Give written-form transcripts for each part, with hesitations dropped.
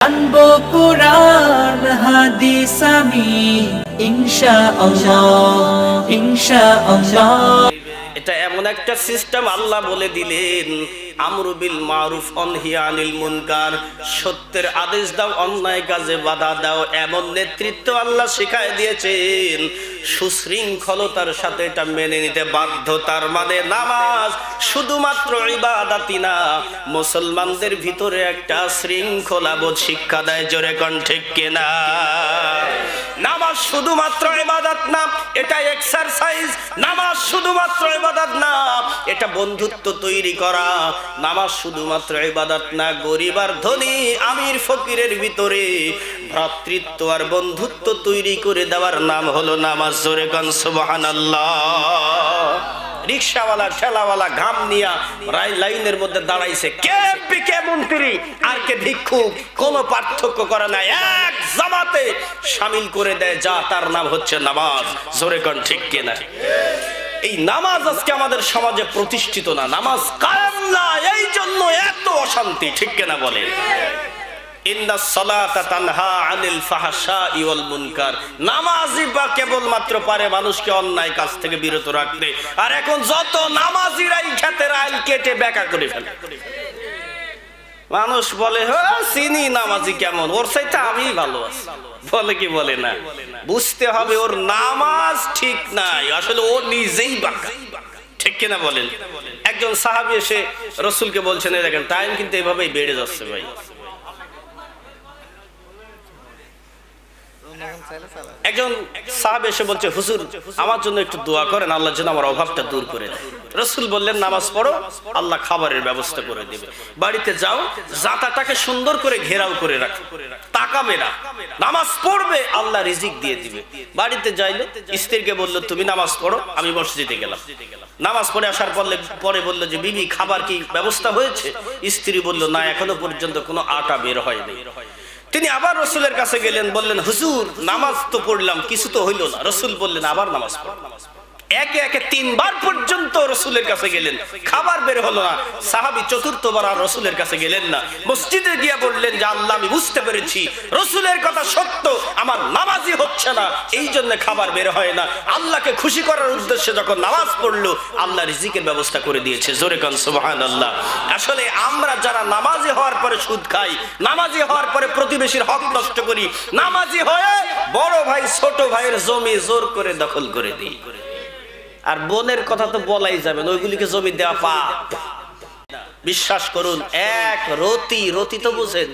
আনবো কুরআন হাদিস আমি ইনশাআল্লাহ ইনশাআল্লাহ। এটা এমন একটা সিস্টেম আল্লাহ বলে দিলেন, আমরু বিল মারুফ অনহি আনিল মুনকার, সত্যের আদেশ দাও, অন্যায় কাজে বাধা দাও। এমন নেতৃত্ব আল্লাহ শিখায় দিয়েছেন, সুশৃঙ্খলতার সাথে এটা মেনে নিতে বাধ্য। তার মানে নামাজ শুধুমাত্র ইবাদতই না, মুসলমানদের ভিতরে একটা শৃঙ্খলাবোধ শিক্ষা দেয়। জোরে কোন ঠিক কিনা? নামাজ শুধুমাত্র ইবাদত না, এটা এক্সারসাইজ। নামাজ শুধুমাত্র ইবাদত না, এটা বন্ধুত্ব তৈরি করা। নামাজ শুধুমাত্র ইবাদত না, গরিব আর ধনী, আমির ফকিরের ভিতরে ভ্রাতৃত্ব আর বন্ধুত্ব তৈরি করে দেওয়ার নাম হলো নামাজ। জোরে কোন সুবহানাল্লাহ। রিকশাওয়ালা ঠেলাওয়ালা ঘাম নিয়া লাইনের মধ্যে দাঁড়াইছে, কে এমপি কে মন্ত্রী আর কে ভিক্ষুক, কোনো পার্থক্য করে না, এক জামাতে শামিল করে দেয়, যা তার নাম হচ্ছে নামাজ। জোরে কোন ঠিক কিনা? এই নামাজ আজকে আমাদের সমাজে প্রতিষ্ঠিত না, নামাজ কায়েম না, এই জন্য এত অশান্তি। ঠিক কিনা বলেন? ইন্নাস সালাতা তানহা আনিল ফাহশাই ওয়াল মুনকার। নামাজই বা কেবলমাত্র পারে মানুষকে অন্যায় কাজ থেকে বিরত রাখতে, আর এখন যত নামাজিরাই খেতের আইল কেটে বেকা করে ফেলে। মানুষ বলে চিনি নামাজি কেমন, ওর চাইতে আমি ভালো আছি, বলে কি বলে না? বুঝতে হবে ওর নামাজ ঠিক নাই, আসলে ও নিজেই বাঁকা। ঠিক কিনা বলেন? একজন সাহাবী এসে রাসূলকে বলছেন, দেখেন টাইম কিন্তু এভাবেই বেড়ে যাচ্ছে ভাই। একজন সাহাবী এসে বলছে, হুজুর আমার জন্য একটু দোয়া করেন, আল্লাহর জন্য আমার অভাবটা দূর করে দেন। রাসূল বললেন, নামাজ পড়ো, আল্লাহ খাবারের ব্যবস্থা করে দিবে। বাড়িতে যাও, জাতাটাকে সুন্দর করে ঘেরাও করে রাখো, তাকাবে না, নামাজ পড়বে, আল্লাহ রিজিক দিয়ে দিবে। বাড়িতে যাইলো, স্ত্রীকে বলল, তুমি নামাজ পড়ো, আমি মসজিদে গেলাম। নামাজ পড়ে আসার পরে বলল যে, বিবি খাবার কি ব্যবস্থা হয়েছে? স্ত্রী বলল, না, এখনো পর্যন্ত কোনো আটা বের হয়নি। তিনি আবার রসুলের কাছে গেলেন, বললেন, হুজুর নামাজ তো পড়লাম, কিছু তো হইল না। রসুল বললেন, আবার নামাজ পড়। একে একে 3 বার পর্যন্ত রসুলের কাছে গেলেন, খাবার বের হলো না। সাহাবী চতুর্থবার আর রসুলের কাছে গেলেন না। মসজিদে গিয়ে বললেন যে, আল্লাহ আমি বুঝতে পেরেছি রসুলের কথা সত্য, আমার নামাজই হচ্ছে না, এই জন্য খাবার বের হয় না। আল্লাহকে খুশি করার উদ্দেশ্যে যখন নামাজ পড়লো, আল্লাহ রিজিকের ব্যবস্থা করে দিয়েছে। জোরে কান সুবহানাল্লাহ। আসলে আমরা যারা নামাজি হওয়ার পরে সুদ খাই, নামাজি হওয়ার পরে প্রতিবেশীর হক নষ্ট করি, নামাজি হয়ে বড় ভাই ছোট ভাইয়ের জমি জোর করে দখল করে দিই। আর বোনের কথা তো বলাই যাবে না, ওইগুলিকে জমি দেওয়া পাপ। বিশ্বাস করুন, এক রতি তো বুঝেন,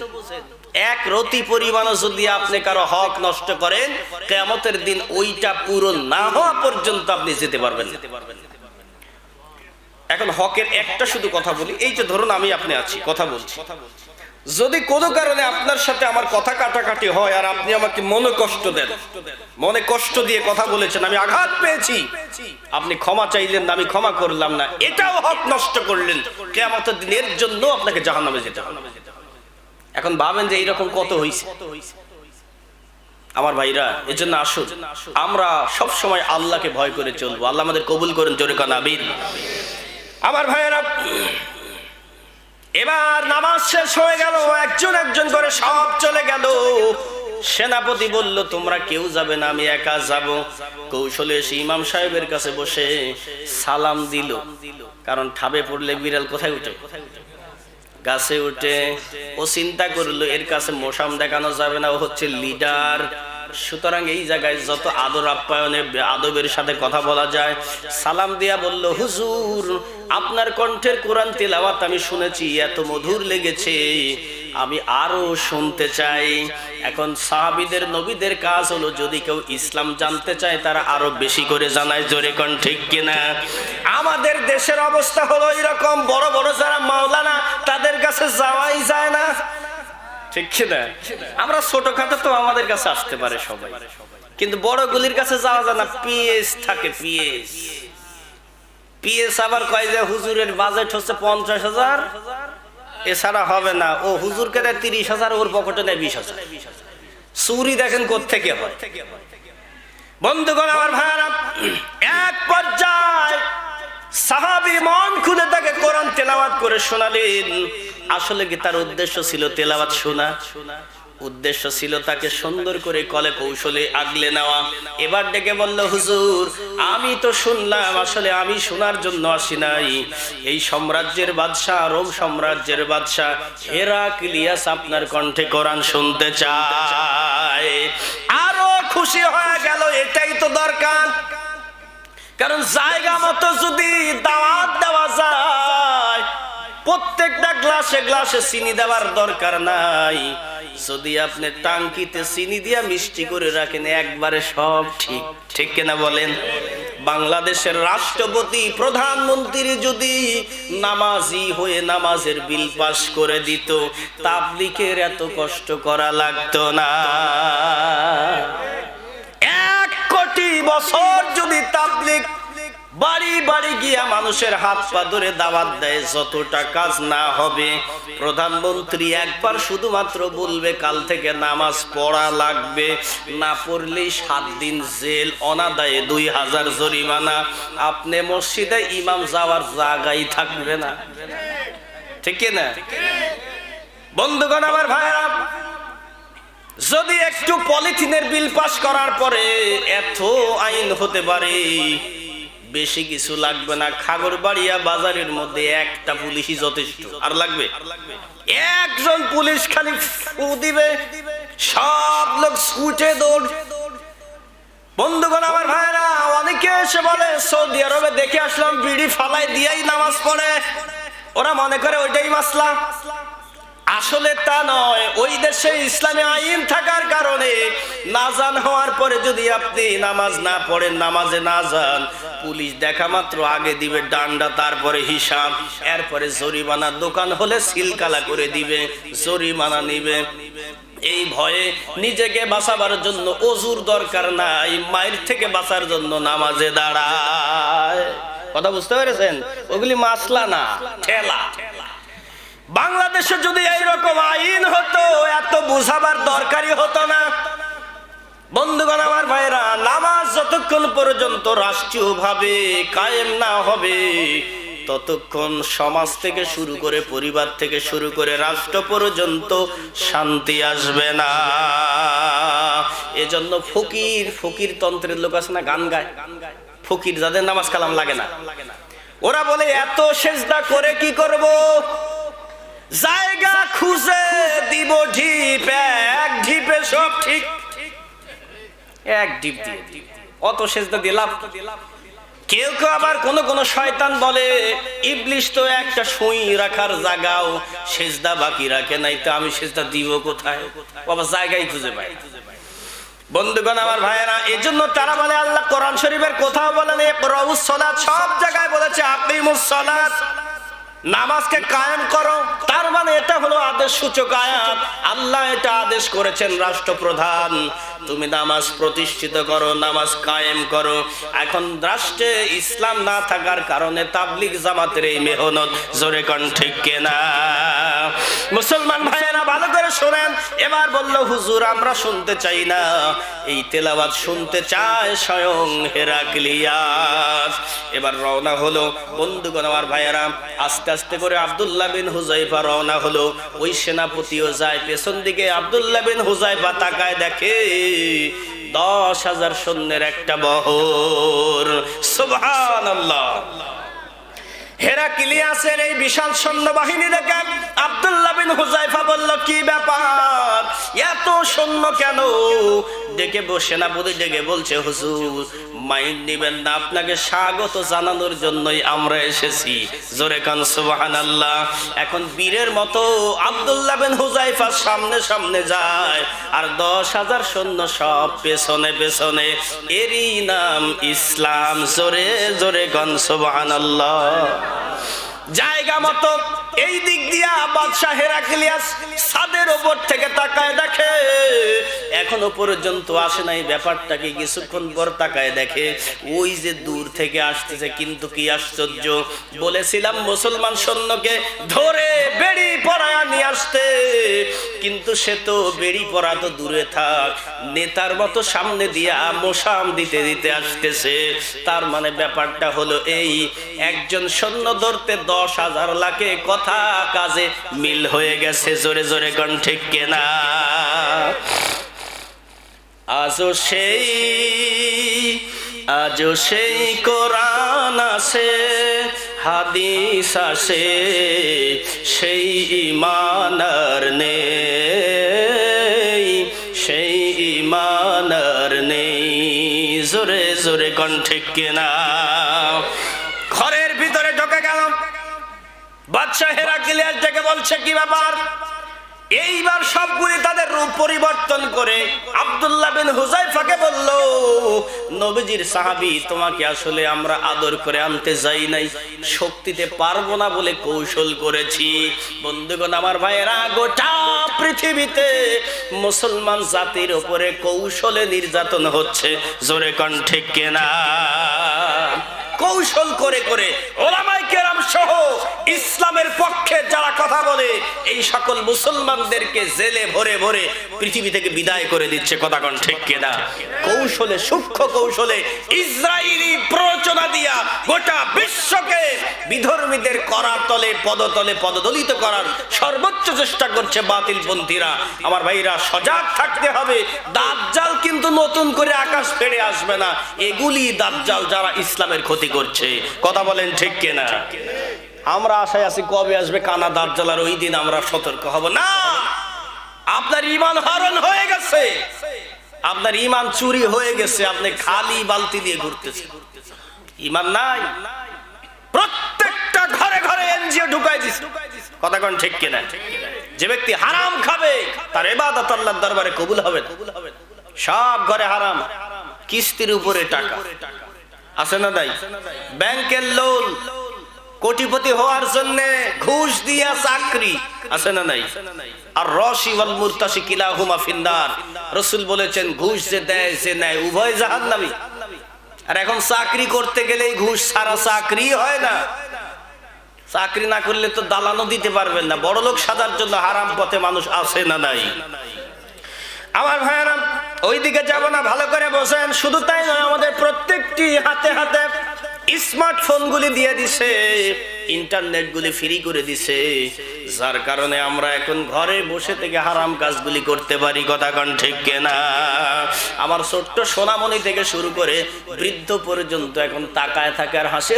এক রতি পরিমাণও যদি আপনি কারো হক নষ্ট করেন, কিয়ামতের দিন ওইটা পূরণ না হওয়া পর্যন্ত আপনি যেতে পারবেন না। এখন হকের একটা শুধু কথা বলি, এই যে ধরুন আমি আপনি আছি, কথা বলছি, যদি কোনো কারণে আপনার সাথে আমার কথা কাটাকাটি হয় আর আপনি আমাকে মনে কষ্ট দেন, মনে কষ্ট দিয়ে কথা বলেছেন, আমি আঘাত পেয়েছি, আপনি ক্ষমা চাইলেন না, আমি ক্ষমা করলাম না, এটাও হক নষ্ট করলেন, কিয়ামতের দিন এর জন্য আপনাকে জাহান্নামে যেতে হবে। এখন ভাবেন যে এইরকম কত হইছে আমার ভাইরা। এজন্য আসুন আমরা সব সময় আল্লাহকে ভয় করে চলবো। আল্লাহ আমাদের কবুল করেন, জোরে কান আমিন। আমার ভাইয়েরা, এবার নামাজ শেষ হয়ে গেল, একজন একজন করে সব চলে গেল। সেনাপতি বলল, তোমরা কেউ যাবে না, আমি একা যাব। কৌশলে এসে ইমাম সাহেবের কাছে বসে সালাম দিল, কারণ ঠাবে পড়লে বিড়াল কোথায় উঠে? গাছে উঠে। ও চিন্তা করলো এর কাছে মোসাম দেখানো যাবে না, ও হচ্ছে লিডার, সুতরাং এই জায়গায় যত আদর আপ্যায়নে আদবের সাথে কথা বলা যায়। সালাম দিয়া বলল, হুজুর আপনার কণ্ঠের কোরআন তিলাওয়াত আমি শুনেছি, এত মধুর লেগেছে, আমি আরো শুনতে চাই। এখন সাহাবীদের নবীদের কাজ হলো, যদি কেউ ইসলাম জানতে চায় তারা আরো বেশি করে জানায়। জোরে কোন ঠিক কিনা? আমাদের দেশের অবস্থা হলো এরকম, বড় বড় যারা মাওলানা তাদের কাছে যাওয়াই যায় না, ঠিক কিনা? আমরা ছোটখাটো তো আমাদের কাছে আসতে পারে সবাই, কিন্তু বড় গুলির কাছে যাওয়া যায় না। পিএস থাকে, পিএস আবার কয় যে হুজুরের বাজেট হচ্ছে 50,000, এছাড়া হবে না। ও হুজুরকে দেয় 30,000, ওর পকেটে নেয় 20,000। চুরি দেখেন কোত্থেকে হয়। বন্ধুগণ আমার ভাইরা, এক পর্যায়ে সাহাবী মন খুলে তাকে কোরআন তেলাওয়াত করে শোনালেন। আসলে কি তার উদ্দেশ্য ছিল তেলাওয়াত শোনা? উদ্দেশ্য ছিল তাকে সুন্দর করে কলে কৌশলে আগলে নেওয়া। এবার ডেকে বলল, হুজুর আমি তো শুনলাম, আসলে আমি শোনার জন্য আসি নাই। এই সাম্রাজ্যের বাদশাহ, রোম সাম্রাজ্যের বাদশাহ হেরাক্লিয়াস আপনার কণ্ঠে কোরআন শুনতে চায়। আরো খুশি হয়ে গেল, এটাই তো দরকার। কারণ জায়গা মতো যদি দাওয়াত দেওয়া যায়, প্রত্যেকটা গ্লাসে গ্লাসে চিনি দেওয়ার দরকার নাই। যদি আপনি টাঙ্কিতে চিনি দিয়া মিষ্টি করে রাখেন, একবারে সব ঠিক। ঠিক কিনা বলেন? বাংলাদেশের রাষ্ট্রপতি, প্রধানমন্ত্রী যদি নামাজি হয়ে নামাজের বিল পাস করে দিত, তাবলিগের এত কষ্ট করা লাগতো না। 1 কোটি বছর যদি তাবলিগ বাড়ি বাড়ি গিয়া মানুষের হাত পা ধরে দাওয়াত দেয়, যতটা কাজ না হবে, প্রধানমন্ত্রী একবার শুধুমাত্র বলবে কাল থেকে নামাজ পড়া লাগবে, না পড়লেই 7 দিন জেল, অনাদায়ে 2000 জরিমানা, আপনি মসজিদে ইমাম যাওয়ার জায়গায় থাকবে না। ঠিক না বন্ধুগণ, আমার ভাইরা, যদি একটু পলিথিনের বিল পাস করার পরে এত আইন হতে পারে, বেশি কিছু লাগবে না। খাগড়বাড়িয়া বাজারের মধ্যে একটা পুলিশই যথেষ্ট। আর লাগবে একজন পুলিশ, খালি ফু দিবে, সব লোক ছুটে দৌড়। বন্ধুগণ, আমার ভাইরা, অনেকে এসে বলে সৌদি আরবে দেখে আসলাম বিড়ি ফালাই দিয়েই নামাজ পড়ে, ওরা মনে করে ওইটাই মাসলা। আসলে তা নয়। ওই দেশে ইসলামী আইন থাকার কারণে নাজান হওয়ার পরে যদি আপনি নামাজ না পড়েন, নামাজে না যান, পুলিশ দেখা মাত্র আগে দিবে ডান্ডা, তারপরে হিসাব, এরপরে জরিমানা। দোকান হলে সিলকালা করে দিবে, জরিমানা নিবে। এই ভয়ে নিজেকে বাঁচাবার জন্য ওযুর দরকার নাই, মায়ের থেকে বাঁচার জন্য নামাজে দাঁড়ায়। কথা বুঝতে পেরেছেন? ওগুলি মাসলা না, ঠেলা। বাংলাদেশে যদি এইরকম আইন হতো, এত বুঝাবার দরকারই হতো না। বন্ধুগণ, আমার ভাইরা, নামাজ যতক্ষণ পর্যন্ত রাষ্ট্রীয়ভাবে কায়েম না হবে, ততক্ষণ সমাজ থেকে শুরু করে, পরিবার থেকে শুরু করে, রাষ্ট্র পর্যন্ত শান্তি আসবে না। এজন্য ফকির তন্ত্রের লোক আছে না, গান গায়, ফকির যাদের নামাজ কালাম লাগে না, ওরা বলে এত সেজদা করে কি করব, জায়গা খুঁজে দিব ঢিপ, এক ঢিপে সব ঠিক, এক ঢিপ দিয়ে অত সেজদা দিলাম। কেউ কেউ আবার কোন শয়তান বলে, ইবলিশ তো একটা সুই রাখার জায়গাও সেজদা বাকি রাখে নাই, তো আমি সেজদা দিব কোথায়? বাবা জায়গায় খুঁজে পাই। বন্ধুগণ, আমার ভাইয়েরা, এজন্য তারা বলে, আল্লাহ কোরআন শরীফের কোথাও বলেন ইকরাউস সালাত, সব জায়গায় বলেছে আকিমুস সালাত, নামাজকে কায়েম করো। তার মানে এটা হলো আদেশ সূচক আয়াত। আল্লাহ এটা আদেশ করেছেন রাষ্ট্রপ্রধান, তুমি নামাজ প্রতিষ্ঠিত করো, নামাজ কায়েম করো। এখন রাষ্ট্রে ইসলাম না থাকার কারণে তাবলিগ জামাতের এই মেহনত, জোরে কোন ঠিক কিনা? মুসলমান ভাইয়েরা ভালো করে শোনেন। এবার বলল, হুজুর আমরা শুনতে চাই না, এই তেলাওয়াত শুনতে চায় স্বয়ং হেরাক্লিয়াস। এবার রওনা হলো। বন্ধুগণ, আমার ভাইয়েরা, আস্তে আস্তে করে আব্দুল্লাহ বিন হুযায়ফা রওনা হলো। ওই সেনাপতিও যায়, পেছন দিকে আব্দুল্লাহ বিন হুযায়ফা তাকায়, দেখে 10,000 সৈন্যের একটা বহর। সুবহানাল্লাহ। হেরাক্লিয়াসের এই বিশাল সৈন্যবাহিনী দেখে আব্দুল্লাহ বিন হুযায়ফা বলল, কি ব্যাপার, এত সৈন্য কেন? ডেকে সেনাপতি ডেকে বলছে, হুজুর মাইন্ড নিবেন না, আপনাকে স্বাগত জানানোর জন্যই আমরা এসেছি। জোরে কান সুবহানাল্লাহ। এখন বীরের মতো আব্দুল্লাহ বিন হুযায়ফা সামনে সামনে যায়, আর 10,000 সৈন্য সব পেছনে পেছনে। এরই নাম ইসলাম। জোরে জোরে কান সুবহানাল্লাহ। জায়গা মতো এই দিক দিয়া বাদশা হেরাক্লিয়াস ছাদের উপর থেকে তাকায়, দেখে এখনো পর্যন্ত আসে নাই। ব্যাপারটাকে কিছুক্ষণ পর তাকায় দেখে ওই যে দূর থেকে আসতেছে। কিন্তু কি আশ্চর্য, বলেছিলাম মুসলমান সৈন্যকে ধরে বেড়ি পরায়া নিয়ে আসতে, কিন্তু সে তো বেড়ি পরা তো দূরে থাক, নেতার মতো সামনে দিয়া মোসাম দিতে দিতে আসতেছে। তার মানে ব্যাপারটা হলো এই, একজন সৈন্য ধরতে 10,000 লাখে কথা কাজে মিল হয়ে গেছে। জোরে জোরে কোন ঠিক কিনা? আজও সেই কোরআন আছে, হাদিস আছে, সেই ঈমানার নেই, সেই ঈমানার নেই। জোরে জোরে কোন ঠিক কিনা? ঘরের ভিতরে ঢোকে গেল, বাদশাহ হেরাক্লিয়াস ডেকে বলছে কি ব্যাপার? এইবার সবগুলি তাদের রূপ পরিবর্তন করে আব্দুল্লাহ বিন হুযায়ফাকে বলল, নবীজির সাহাবী, তোমাকে আসলে আমরা আদর করে আনতে যাই নাই, শক্তিতে পারবো না বলে কৌশল করেছি। বন্ধুগণ আমার ভাইয়েরা, গোটা পৃথিবীতে মুসলমান জাতির উপরে কৌশলে নির্যাতন হচ্ছে। জোরে কোন ঠিক কিনা? কৌশল করে করে ওলামায়ে কেরাম সহ ইসলামের পক্ষে যারা কথা বলে এই সকল মুসলমানদেরকে জেলে ভরে ভরে পৃথিবী থেকে বিদায় করে দিচ্ছে। কথা কোন ঠিক কিনা? কৌশলে, সূক্ষ্ম কৌশলে ইসরায়েলি প্ররোচনা দিয়া গোটা বিশ্বকে বিধর্মীদের করার তলে পদতলে পদদলিত করার সর্বোচ্চ চেষ্টা করছে বাতিলপন্থীরা। আমার ভাইরা, সজাগ থাকতে হবে। দাজ্জাল কিন্তু নতুন করে আকাশ ফেড়ে আসবে না। এগুলি দাজ্জাল যারা ইসলামের ক্ষতি করছে। কথা বলেন ঠিক কিনা? আমরা আশায় আছি কবে আসবে কানা দাজ্জাল, আর ওই দিন আমরা সতর্ক হব না। আপনার ঈমান হরণ হয়ে গেছে, আপনার ঈমান চুরি হয়ে গেছে, আপনি খালি বালতি দিয়ে ঘুরতেছেন, ঈমান নাই। প্রত্যেকটা ঘরে ঘরে এনজিও ঢুকাই দিছে। কথা কোন ঠিক কিনা? যে ব্যক্তি হারাম খাবে তার ইবাদত আল্লাহর দরবারে কবুল হবে না। সব ঘরে হারাম, কিস্তির উপরে টাকা আছে না নাই? ব্যাংকের লোন, কোটিপতি হওয়ার জন্য ঘুষ দিয়া চাকরি আছে না নাই? আর রশি ওয়াল মুরতাশি কিলাহুমা ফিন্নার। রাসূল বলেছেন, ঘুষ যে দেয় যে নেয় উভয় জাহান্নামী। আর এখন চাকরি করতে গেলেই ঘুষ ছাড়া চাকরি হয় না। চাকরি না করলে তো দালানও দিতে পারবেন না। বড়লোক সাজার জন্য হারাম পথে মানুষ আছে না নাই? আমার ভাইয়েরা, ওইদিকে যাব না, ভালো করে বসেন। শুধু তাই নয়, আমাদের প্রত্যেকটি হাতে হাতে স্মার্টফোনগুলি দিয়ে দিছে, ইন্টারনেটগুলি ফ্রি করে দিছে, যার কারণে আমরা এখন ঘরে বসে থেকে হারাম কাজগুলি করতে পারি। কথা কোন ঠিক কিনা? আমার ছোট্ট সোনামণি থেকে শুরু করে বৃদ্ধ পর্যন্ত এখন তাকায় থাকে আর হাসে,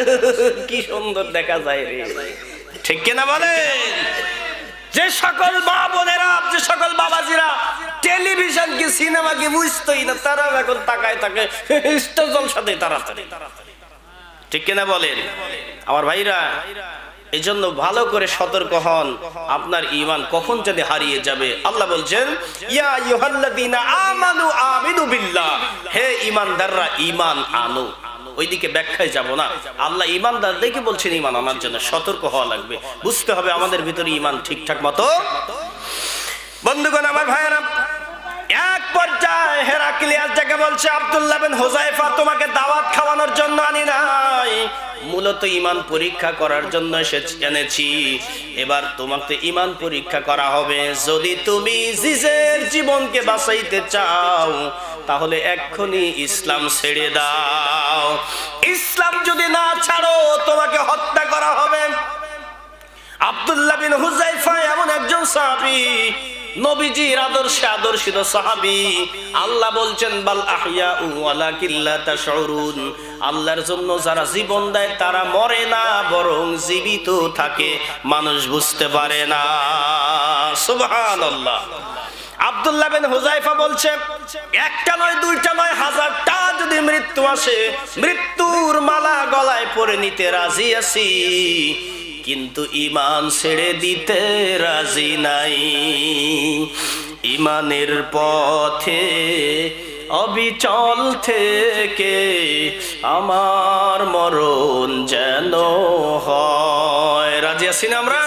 কি সুন্দর দেখা যায় রে। ঠিক কিনা বলেন? যে সকল মা বোনেরা, যে সকল বাবাজিরা টেলিভিশন কি সিনেমা কি বুঝতোই না, তারা এখন তাকায় থাকে স্টার জলসাতে তাড়াতাড়ি। ঠিক কিনা বলেন? আমার ভাইরা, এই জন্য ভালো করে সতর্ক হন, আপনার ঈমান কখন যদি হারিয়ে যাবে। আল্লাহ বলছেন, ইয়া আইয়ুহাল্লাযীনা আমানু আমিনু বিল্লাহ, হে ঈমানদাররা ঈমান আনো। ওইদিকে ব্যাখ্যায় যাব না। আল্লাহ ঈমানদারদেরকে বলছেন ঈমান আনার জন্য সতর্ক হওয়া লাগবে, বুঝতে হবে আমাদের ভিতরে ঈমান ঠিকঠাক মতো। বন্ধুগণ আমার ভাইয়েরা, এক পর্যায়ে হেরাক্লিয়াস যাকে বলছে, আব্দুল্লাহ বিন হুযায়ফা, তোমাকে দাওয়াত খাওয়ানোর জন্য আনি নাই, মূলত ঈমান পরীক্ষা করার জন্য এনেছি। এবার তোমাকে ঈমান পরীক্ষা করা হবে। যদি তুমি নিজের জীবনকে বাঁচাইতে চাও তাহলে এক্ষুনি ইসলাম ছেড়ে দাও। ইসলাম যদি না ছাড়ো তোমাকে হত্যা করা হবে। আব্দুল্লাহ বিন হুযায়ফা এমন একজন সাহাবী, নবীজির আদর্শে আদর্শিত সাহাবী। আল্লাহ বলছেন, বাল আহইয়াউ ওয়ালাকিন লা তাশউরুন, আল্লাহর জন্য যারা জীবন দেয় তারা মরে না, বরং জীবিত থাকে, মানুষ বুঝতে পারে না। সুবহানাল্লাহ। আব্দুল্লাহ বিন হুযায়ফা বলছে, একটা নয়, দুইটা নয়, হাজারটা যদি মৃত্যু আসে, মৃত্যুর মালা গলায় পরে নিতে রাজি আছি, কিন্তু ঈমান ছেড়ে দিতে রাজি নাই। ঈমানের পথে অবিচল থেকে আমার মরণ যেন হয়। রাজি আছি না আমরা?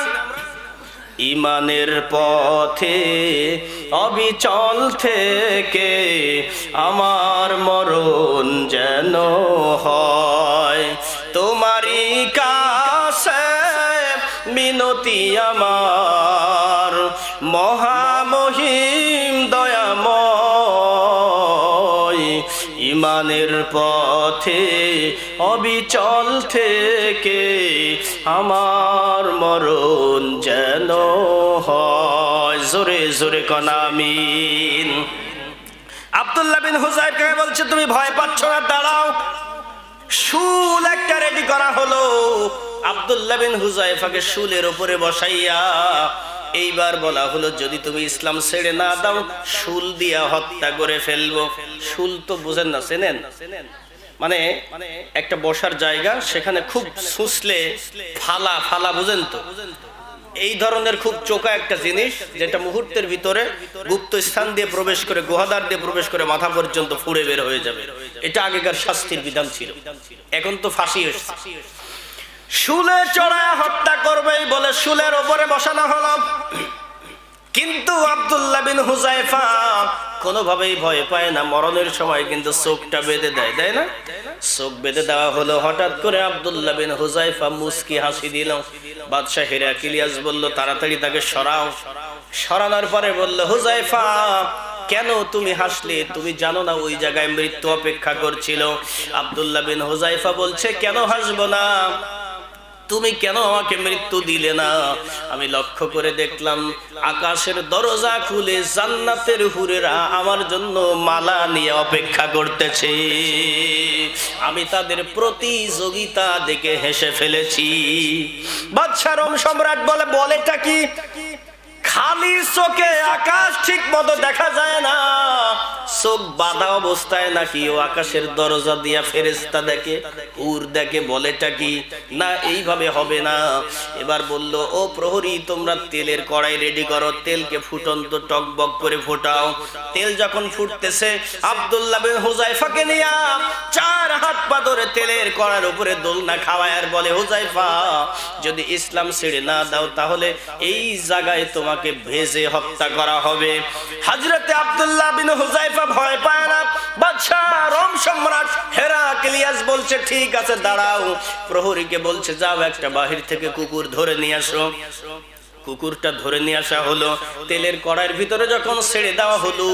ঈমানের পথে অবিচল থেকে আমার মরণ যেন হয়। তোমারই কাছে মিনতি আমার, মহামহিম দয়াময়, ইমানের পথে অবিচল থেকে আমার মরণ যেন হয়। জোরে জোরে কোন আমিন। আব্দুল্লাহ বিন হুযায়ফা বলছে, তুমি ভয় পাচ্ছ না, দাঁড়াও। শুল একটা রেডি করা হলো। আব্দুল্লাহ বিন হুযায়ফাকে শুলের উপরে বসাইয়া এইবার বলা হলো, যদি তুমি ইসলাম ছেড়ে না দাও শুল দিয়া হত্যা করে ফেলবো। শুল তো বুঝেন না, চেনেন? মানে একটা বসার জায়গা, সেখানে খুব সুসলে ফালা ফালা, বুঝেন তো? এই ধরনের খুব চোকা একটা জিনিস, যেটা মুহূর্তের ভিতরে গুপ্ত স্থান দিয়ে প্রবেশ করে, গুহাদ্বার দিয়ে প্রবেশ করে মাথা পর্যন্ত ফুঁড়ে বের হয়ে যাবে। এটা আগেকার শাস্তির বিধান ছিল, এখন তো ফাঁসি হয়েছে। শুলে চড়ায় হত্যা করবেই বলে শুলের উপরে বসানো হলো। কিন্তু আব্দুল্লাহ বিন হুযায়ফা কোনোভাবেই ভয় পায় না। মরণের সময় কিন্তু চোখটা বেঁধে দেয়, দেয় না? চোখ বেঁধে দেওয়া হলো। হঠাৎ করে আব্দুল্লাহ বিন হুযায়ফা মুস্কি হাসি দিল। বাদশাহ হেরাক্লিয়াস বলল, তাড়াতাড়ি তাকে সরাও। সরানোর পরে বলল, হুযায়ফা কেন তুমি হাসলে? তুমি জানো না ওই জায়গায় মৃত্যু অপেক্ষা করছিল? আব্দুল্লাহ বিন হুযায়ফা বলছে, কেন হাসবো না? তুমি কেন আমাকে মৃত্যু দিলে না? আমি লক্ষ্য করে দেখলাম আকাশের দরজা খুলে জান্নাতের হুরেরা আমার জন্য মালা নিয়ে অপেক্ষা করতেছে। আমি তাদের প্রতিযোগিতা দেখে হেসে ফেলেছি। বাদশা রোম সম্রাট বলে, বলেটা কি? খালি চোখে আকাশ ঠিক মতো দেখা যায় না, চোখ বাঁধা অবস্থায় নাকি ও আকাশের দরজা দিয়া ফেরেশতা দেখে, হুর দেখে, বলেটা কি? না, এইভাবে হবে না। এবার বলল, ও প্রহরী, তোমরা তেলের কড়াই রেডি করো, তেলকে ফুটন্ত টকবক করে ফোটাও। তেল যখন ফুটতেছে, আব্দুল্লাহ বিন হুযায়ফাকে নিয়া 4 হাত পা ধরে তেলের কড়ার উপরে দোলনা খাওয়ায় আর বলে, হুযায়ফা যদি ইসলাম ছেড়ে না দাও তাহলে এই জায়গায় তোমাকে ভেজে হত্যা করা হবে। হযরতে আব্দুল্লাহ বিন হুযায়ফা ভয় পায় না। বাদশাহ রোম সম্রাট হেরাক্লিয়াস বলছে, ঠিক আছে দাঁড়াও। প্রহরীকে বলছে, যাও একটা বাহির থেকে কুকুর ধরে নিয়ে আসো। কুকুরটা ধরে নিয়ে আসা হলো। তেলের কড়াইয়ের ভিতরে যখন ছেড়ে দেওয়া হলো,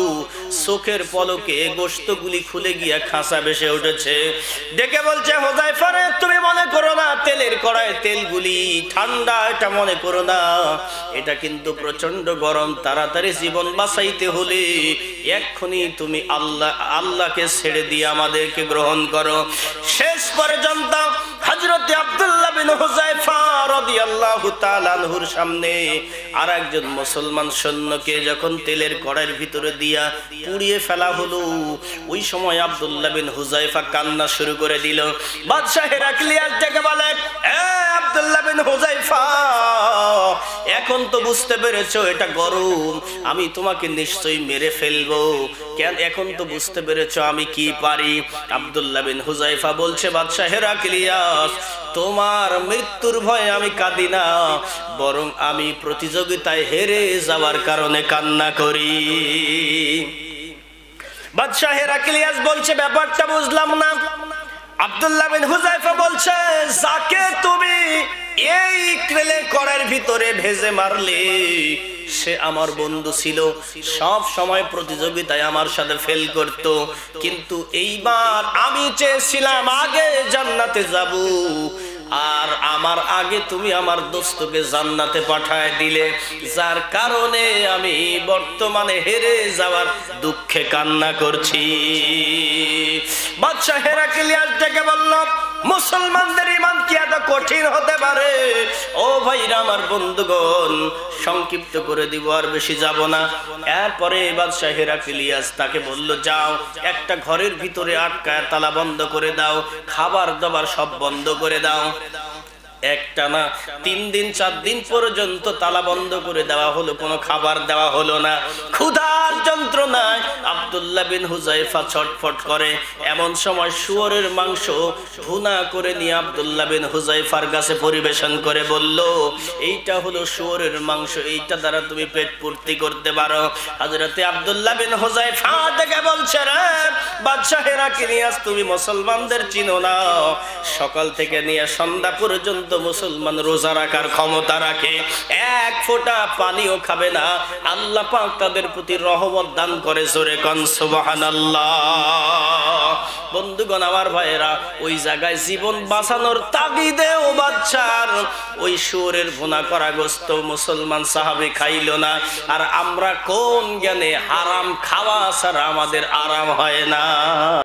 চোখের পলকে গোশতগুলি খুলে গিয়া খাঁচা ভেসে উঠেছে। ডেকে বলছে, হুযায়ফা রে, তুমি মনে করো না তেলের কড়াইয়ের তেলগুলি ঠান্ডা, এটা মনে করো না, এটা কিন্তু প্রচন্ড গরম। তাড়াতাড়ি জীবন বাঁচাইতে হলে এক্ষুনি তুমি আল্লাহকে ছেড়ে দিয়ে আমাদেরকে গ্রহণ করো। শেষ পর্যন্ত হযরতে আব্দুল্লাহ বিন হুযায়ফা রাদিয়াল্লাহু তাআলা আনহুর সামনে আর একজন মুসলমান সৈন্যকে যখন তেলের কড়াইয়ের ভিতরে দিয়া পুড়িয়ে ফেলা হলো, ওই সময় আব্দুল্লাহ বিন হুযায়ফা কান্না শুরু করে দিল। বাদশা হেরাক্লিয়াস ডেকে বলে, এ আব্দুল্লাহ বিন হুযায়ফা, এখন তো বুঝতে পেরেছো এটা গরম, আমি তোমাকে নিশ্চয়ই মেরে ফেলবো। কেন? এখন তো বুঝতে পেরেছো আমি কি পারি। আব্দুল্লাহ বিন হুযায়ফা বলছে, বাদশা হেরাক্লিয়াস, তোমার মৃত্যুর ভয়ে আমি কাঁদি না, বরং আমি প্রতিযোগিতায় হেরে যাওয়ার কারণে কান্না করি। বাদশা হেরাক্লিয়াস বলছে, ব্যাপারটা বুঝলাম না। আব্দুল্লাহ বিন হুযায়ফা বলছে, যাকে তুমি এই তেলের কড়াইয়ের ভিতরে ভেজে মারলে সে আমার বন্ধু ছিল, সব সময় প্রতিযোগিতায় আমার সাথে ফেল করত, কিন্তু এইবার আমি চেয়েছিলাম আগে জান্নাতে যাব, আর আমার আগে তুমি আমার দোস্তকে জান্নাতে পাঠায় দিলে, যার কারণে আমি বর্তমানে হেরে যাওয়ার দুঃখে কান্না করছি। বাদশা হেরাক্লিয়াস ডেকে বলল, মুসলমানদের ঈমান কি এত কঠিন হতে পারে? ও ভাইরা আমার বন্ধুগণ, সংক্ষিপ্ত করে দিব, আর বেশি যাব না। এরপরে বাদশা হেরাক্লিয়াস তাকে বলল, যাও একটা ঘরের ভিতরে আটকায় তালা বন্ধ করে দাও, খাবার দাবার সব বন্ধ করে দাও। একটা না 3 দিন 4 দিন পর্যন্ত তালা বন্ধ করে দেওয়া হলো, কোনো খাবার দেওয়া হলো না। ক্ষুধার যন্ত্রণায় আব্দুল্লাহ আব্দুল্লাহ বিন হুযায়ফা ছটফট করে। এমন সময় শুয়োরের মাংস ভুনা করে নিয়ে আব্দুল্লাহ বিন হুযায়ফার কাছে পরিবেশন করে বলল, এইটা হলো শুয়োরের মাংস, এইটা দ্বারা তুমি পেট পূর্তি করতে পারো। হযরতে আব্দুল্লাহ বিন হুযায়ফা দেখে বলছে, রে বাদশাহ হেরাক্লিয়াস, তুমি মুসলমানদের চিনো না। সকাল থেকে নিয়ে সন্ধ্যা পর্যন্ত মুসলমান রোজা রাখার ক্ষমতা রাখে, এক ফোঁটা পানিও খাবে না। আল্লাহ পাক তাদের প্রতি রহমত দান করে। জোরে কোন সুবহানাল্লাহ। বন্ধুগণ আমার ভাইয়েরা, ওই জায়গায় জীবন বাঁচানোর তাগিদেও বাদশার ওই শুয়োরের ভুনা করা গোশত মুসলমান সাহাবী খাইল না। আর আমরা কোন জ্ঞানে হারাম খাওয়া ছাড়া আমাদের আরাম হয় না।